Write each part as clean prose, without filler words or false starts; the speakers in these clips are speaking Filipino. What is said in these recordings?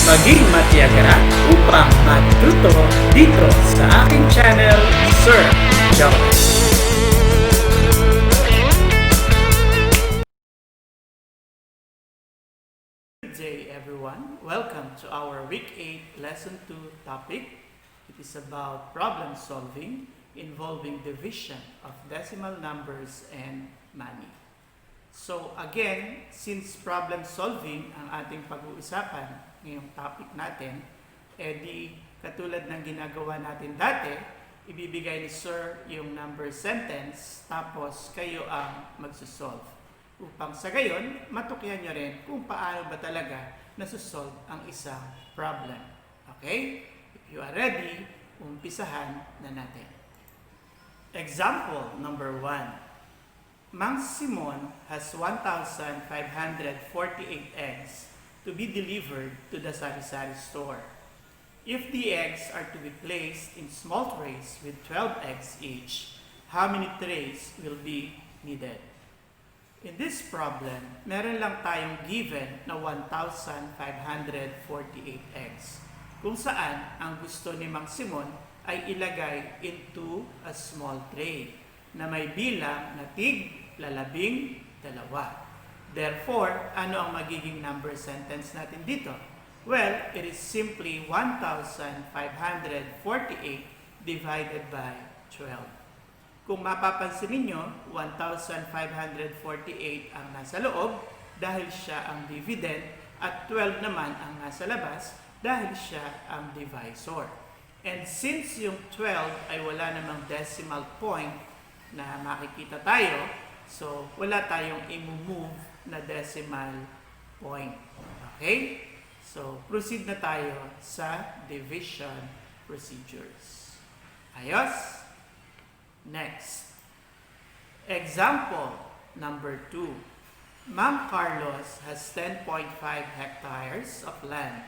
maging matiyaga upang matuto dito sa aking channel, Sir Jones. Good day everyone. Welcome to our Week 8 Lesson 2 topic. It is about problem solving involving division of decimal numbers and money. So again, since problem solving ang ating pag-uusapan ngayong topic natin, di katulad ng ginagawa natin dati, ibibigay ni Sir yung number sentence, tapos kayo ang magsusolve. Upang sa gayon, matukyan nyo rin kung paano ba talaga nasusolve ang isang problem. Okay? If you are ready, umpisahan na natin. Example number 1. Mang Simon has 1,548 eggs to be delivered to the sari-sari store. If the eggs are to be placed in small trays with 12 eggs each, how many trays will be needed? In this problem, meron lang tayong given na 1,548 eggs, kung saan ang gusto ni Mang Simon ay ilagay into a small tray na may bilang na tig-12. Therefore, ano ang magiging number sentence natin dito? Well, it is simply 1,548 divided by 12. Kung mapapansin ninyo, 1,548 ang nasa loob dahil siya ang dividend at 12 naman ang nasa labas dahil siya ang divisor. And since yung 12 ay wala namang decimal point na makikita tayo, so wala tayong i-move na decimal point. Okay? So, proceed na tayo sa division procedures. Ayos? Next. Example number 2. Ma'am Carlos has 10.5 hectares of land.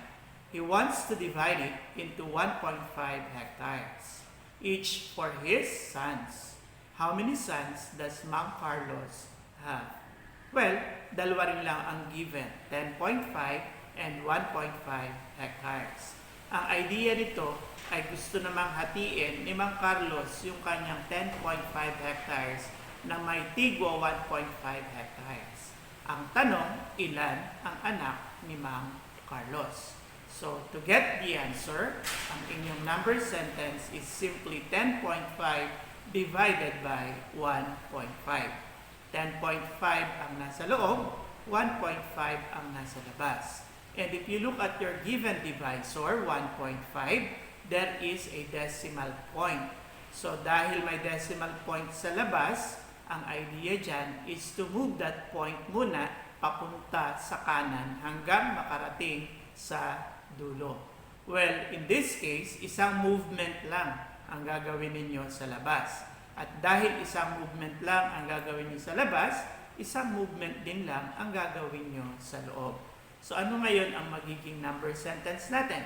He wants to divide it into 1.5 hectares, each for his sons. How many sons does Ma'am Carlos have? Well, dalawa rin lang ang given, 10.5 and 1.5 hectares. Ang idea nito ay gusto namang hatiin ni Ma'am Carlos yung kanyang 10.5 hectares na may tigwa 1.5 hectares. Ang tanong, ilan ang anak ni Ma'am Carlos? So, to get the answer, ang inyong number sentence is simply 10.5 divided by 1.5. 10.5 ang nasa loob, 1.5 ang nasa labas. And if you look at your given divisor, 1.5, there is a decimal point. So dahil may decimal point sa labas, ang idea dyan is to move that point muna papunta sa kanan hanggang makarating sa dulo. Well, in this case, isang movement lang ang gagawin ninyo sa labas. At dahil isang movement lang ang gagawin niyo sa labas, isang movement din lang ang gagawin niyo sa loob. So ano ngayon ang magiging number sentence natin?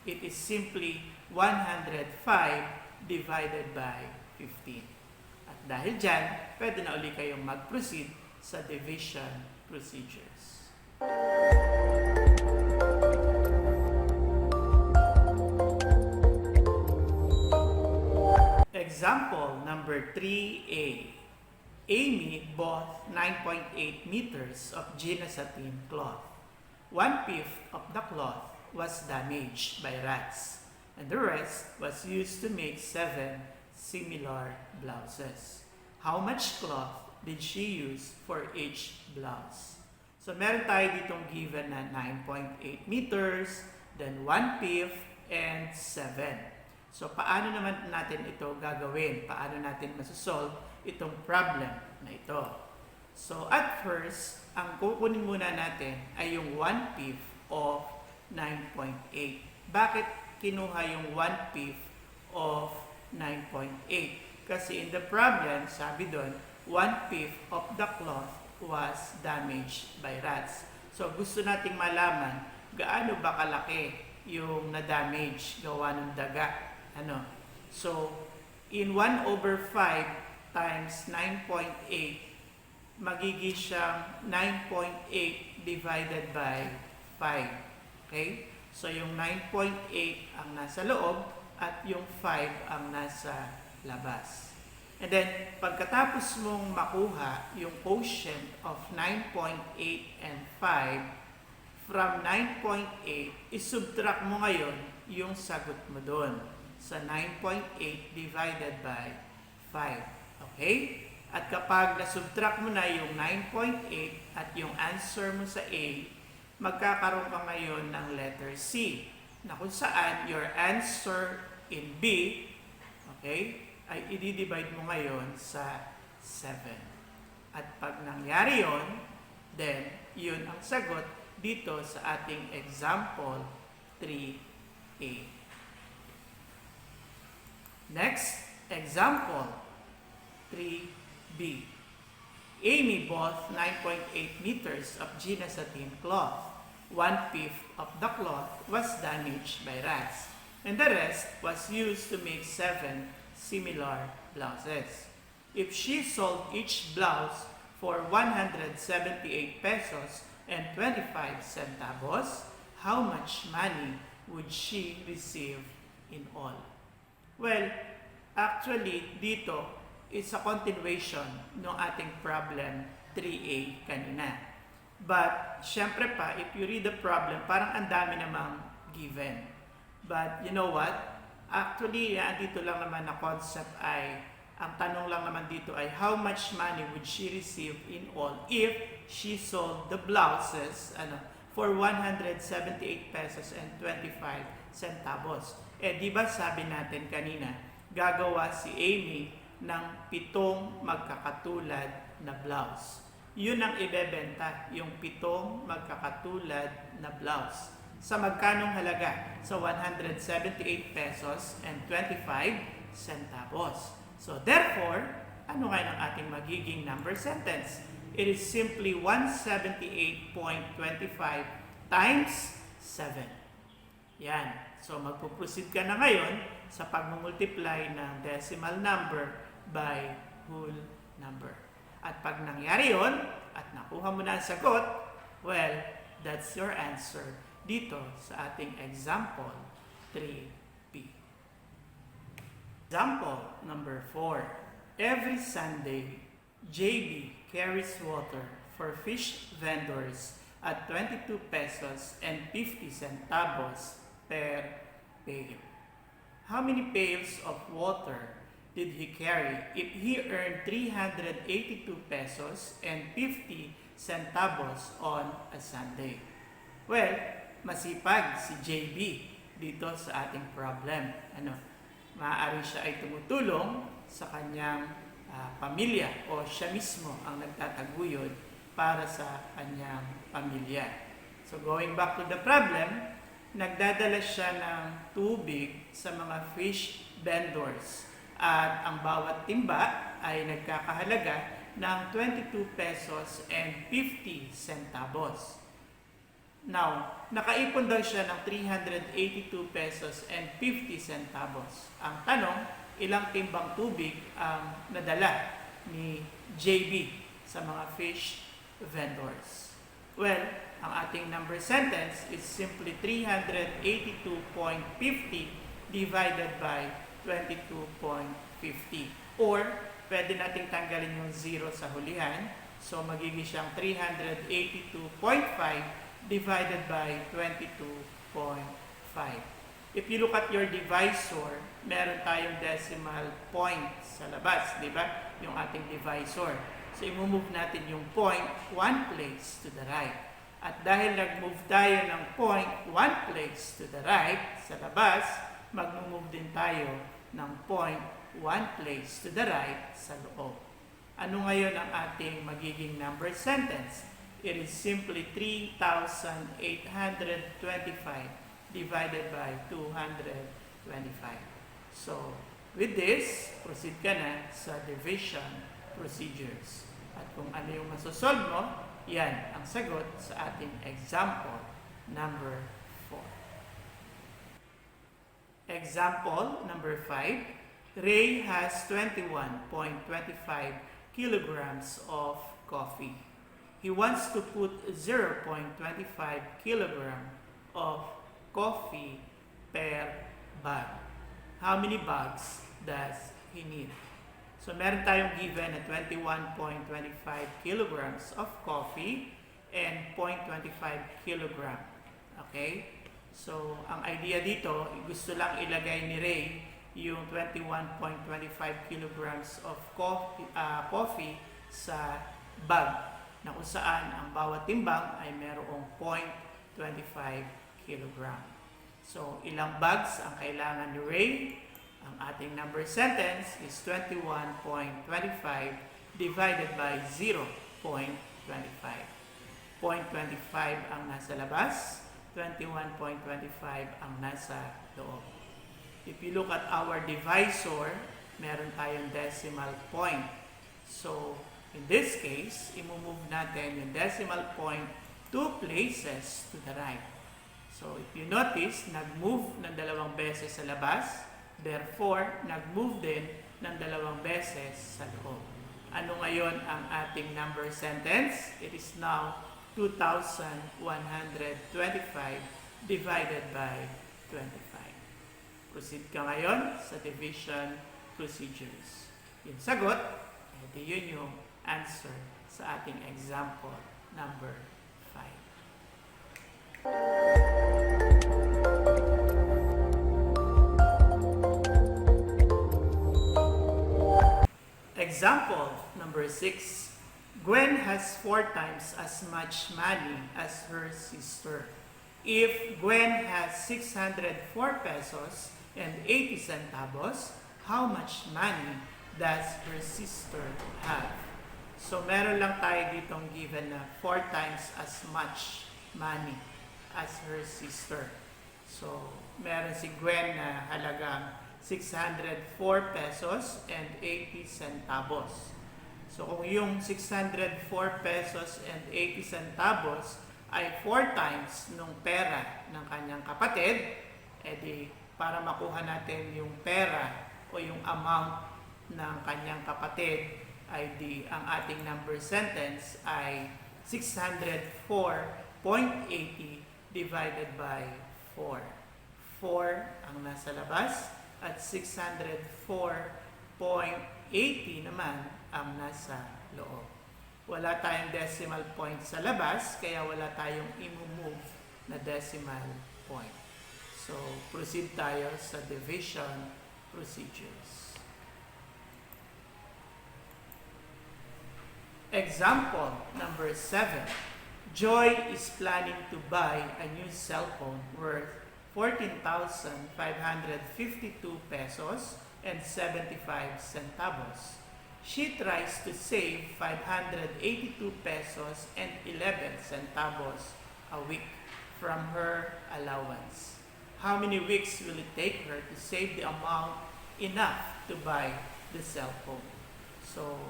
It is simply 105 divided by 15. At dahil dyan, pwede na uli kayong mag-proceed sa division procedures. Example number 3A. Amy bought 9.8 meters of Gina satin cloth. 1/5 of the cloth was damaged by rats, and the rest was used to make 7 similar blouses. How much cloth did she use for each blouse? So meron tayo ditong given na 9.8 meters, then 1/5, and 7. So, paano naman natin ito gagawin? Paano natin masosolve itong problem na ito? So, at first, ang kukunin muna natin ay yung 1/5 of 9.8. Bakit kinuha yung 1/5 of 9.8? Kasi in the problem, sabi doon, 1/5 of the cloth was damaged by rats. So, gusto nating malaman gaano ba kalaki yung na-damage gawa ng daga. So, in 1/5 times 9.8, magiging siyang 9.8 divided by 5. Okay? So yung 9.8 ang nasa loob at yung 5 ang nasa labas. And then, pagkatapos mong makuha yung quotient of 9.8 and 5, from 9.8, isubtract mo ngayon yung sagot mo doon sa 9.8 divided by 5. Okay? At kapag nasubtract mo na yung 9.8 at yung answer mo sa A, magkakaroon ka ngayon ng letter C, na kung saan your answer in B, okay, ay i-divide mo ngayon sa 7. At pag nangyari yon, then yun ang sagot dito sa ating example 3A. Next, example 3B. Amy bought 9.8 meters of Gina satin cloth. 1/5 of the cloth was damaged by rats, and the rest was used to make 7 similar blouses. If she sold each blouse for 178 pesos and 25 centavos, how much money would she receive in all? Well, actually, dito, it's a continuation ng ating problem 3A kanina. But, syempre pa, if you read the problem, parang ang dami namang given. But, you know what? Actually, dito lang naman na concept ay, ang tanong lang naman dito ay, how much money would she receive in all if she sold the blouses for 178 pesos and 25 centavos? Di ba sabi natin kanina, gagawa si Amy ng 7 magkakatulad na blouse. Yun ang ibebenta, yung 7 magkakatulad na blouse. Sa magkanong halaga? Sa 178 pesos and 25 centavos. So therefore, ano nga ang ating magiging number sentence? It is simply 178.25 times 7. Yan. So magpuproceed ka na ngayon sa pagmumultiply ng decimal number by whole number. At pag nangyari yon at nakuha mo na ang sagot, well, that's your answer dito sa ating example 3B. Example number 4. Every Sunday, JB carries water for fish vendors at 22 pesos and 50 centavos per pail. How many pails of water did he carry if he earned 382 pesos and 50 centavos on a Sunday? Well, masipag si JB dito sa ating problem. Maaari siya ay tumutulong sa kanyang pamilya o siya mismo ang nagtataguyod para sa kanyang pamilya. So going back to the problem, nagdadala siya ng tubig sa mga fish vendors at ang bawat timba ay nagkakahalaga ng 22 pesos and 50 centavos. Now, nakaipon daw siya ng 382 pesos and 50 centavos. Ang tanong, ilang timbang tubig ang nadala ni JB sa mga fish vendors? Well, ang ating number sentence is simply 382.50 divided by 22.50. Or, pwede nating tanggalin yung 0 sa hulihan. So, magiging siyang 382.5 divided by 22.5. If you look at your divisor, meron tayong decimal point sa labas, di ba? Yung ating divisor. So, i-move natin yung point 1 place to the right. At dahil nag-move tayo ng point 1 place to the right sa labas, mag-move din tayo ng point 1 place to the right sa loob. Ano ngayon ang ating magiging number sentence? It is simply 3,825 divided by 225. So, with this, proceed ka na sa division procedures. At kung ano yung masosolve mo, yan ang sagot sa ating example number 4. Example number 5. Ray has 21.25 kilograms of coffee. He wants to put 0.25 kilogram of coffee per bag. How many bags does he need? So meron tayong given na 21.25 kilograms of coffee and 0.25 kilogram. Okay? So, ang idea dito, gusto lang ilagay ni Ray yung 21.25 kilograms of coffee sa bag na kung saan ang bawat timbang ay merong 0.25 kilogram. So, ilang bags ang kailangan ni Ray? Ang ating number sentence is 21.25 divided by 0.25. 0.25 ang nasa labas, 21.25 ang nasa loob. If you look at our divisor, meron tayong decimal point. So, in this case, imumove natin yung decimal point 2 places to the right. So, if you notice, nag-move ng 2 beses sa labas, therefore, nag-move din ng 2 beses sa loob. Ano ngayon ang ating number sentence? It is now 2,125 divided by 25. Proceed ka ngayon sa division procedures. Yung sagot, edi yun yung answer sa ating example number 5. Example number 6. Gwen has 4 times as much money as her sister. If Gwen has 604 pesos and 80 centavos, how much money does her sister have? So meron lang tayo ditong given na 4 times as much money as her sister. So meron si Gwen na halagang 604 pesos and 80 centavos. So kung yung 604 pesos and 80 centavos ay 4 times nung pera ng kanyang kapatid, edi para makuha natin yung pera o yung amount ng kanyang kapatid, ay di ang ating number sentence ay 604.80 divided by 4. 4 ang nasa labas at 604.80 naman ang nasa loob. Wala tayong decimal point sa labas, kaya wala tayong i-move na decimal point. So, proceed tayo sa division procedures. Example number 7. Joy is planning to buy a new cell phone worth 14,552 pesos and 75 centavos. She tries to save 582 pesos and 11 centavos a week from her allowance. How many weeks will it take her to save the amount enough to buy the cell phone? So,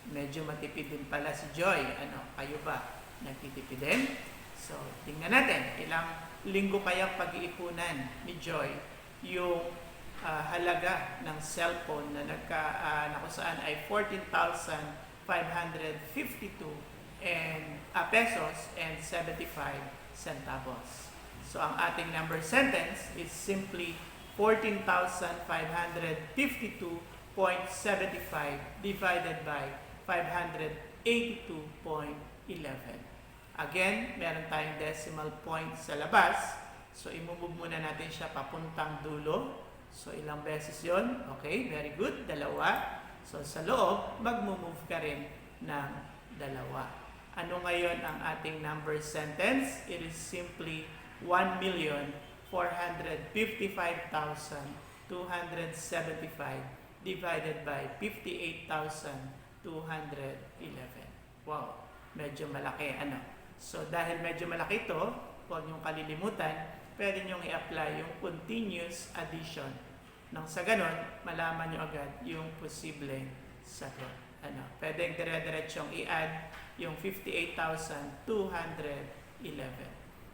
medyo matipid din pala si Joy. Ano, kayo ba? Nagtitipid din? So, tingnan natin. Ilang linggo kayang pag-iipunan ni Joy yung halaga ng cellphone na kung saan ay 14,552 pesos and 75 centavos. So, ang ating number sentence is simply 14,552.75 divided by 582.11. Again, meron tayong decimal point sa labas. So, imumove muna natin siya papuntang dulo. So, ilang beses yon? Okay, very good. 2. So, sa loob, mag-move ka rin ng 2. Ano ngayon ang ating number sentence? It is simply 1,455,275 divided by 58,211. Wow, medyo malaki. Ano? So, dahil medyo malaki ito, huwag niyong kalilimutan, pwede niyong i-apply yung continuous addition. Nang sa ganon, malaman niyo agad yung posibleng sagot. Ano? Pwede dire-diretsong i-add yung 58,211.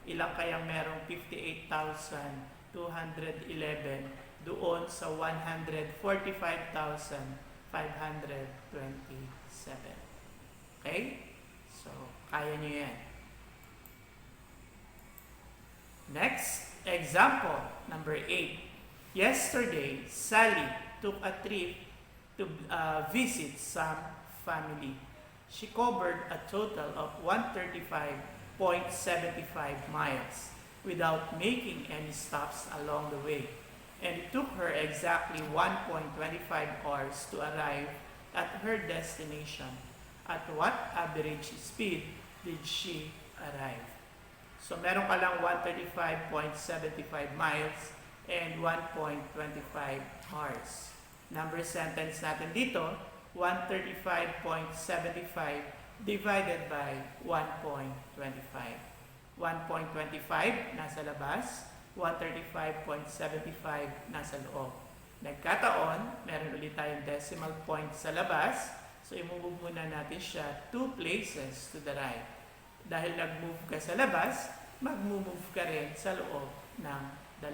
Ilang kayang merong 58,211 doon sa 145,527. Okay? So, kaya niyo yan. Next, Example number 8. Yesterday, Sally took a trip to visit some family. She covered a total of 135.75 miles without making any stops along the way. And it took her exactly 1.25 hours to arrive at her destination. At what average speed did she arrive? So meron ka lang 135.75 miles and 1.25 hours. Number sentence natin dito, 135.75 divided by 1.25. 1.25 nasa labas, 135.75 nasa loob. Nagkataon, meron ulit tayong decimal point sa labas, so i-move muna natin siya 2 places to the right. Dahil nag-move ka sa labas, mag-move ka rin sa loob ng 2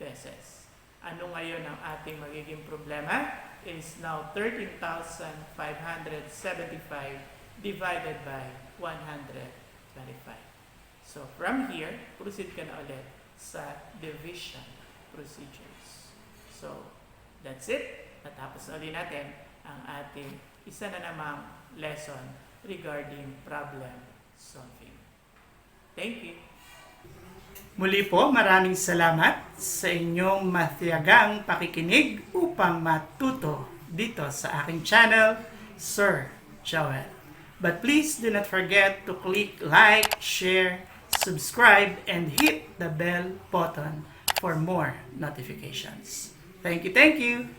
beses. Ano ngayon ang ating magiging problema? Is now 13,575 divided by 125. So from here, proceed ka na ulit sa division procedures. So that's it. Natapos na ulit natin ang ating isa na namang lesson regarding problem solving. Thank you. Muli po, maraming salamat sa inyong matiyagang pakikinig upang matuto dito sa aking channel, Sir Joel. But please do not forget to click like, share, subscribe, and hit the bell button for more notifications. Thank you, thank you!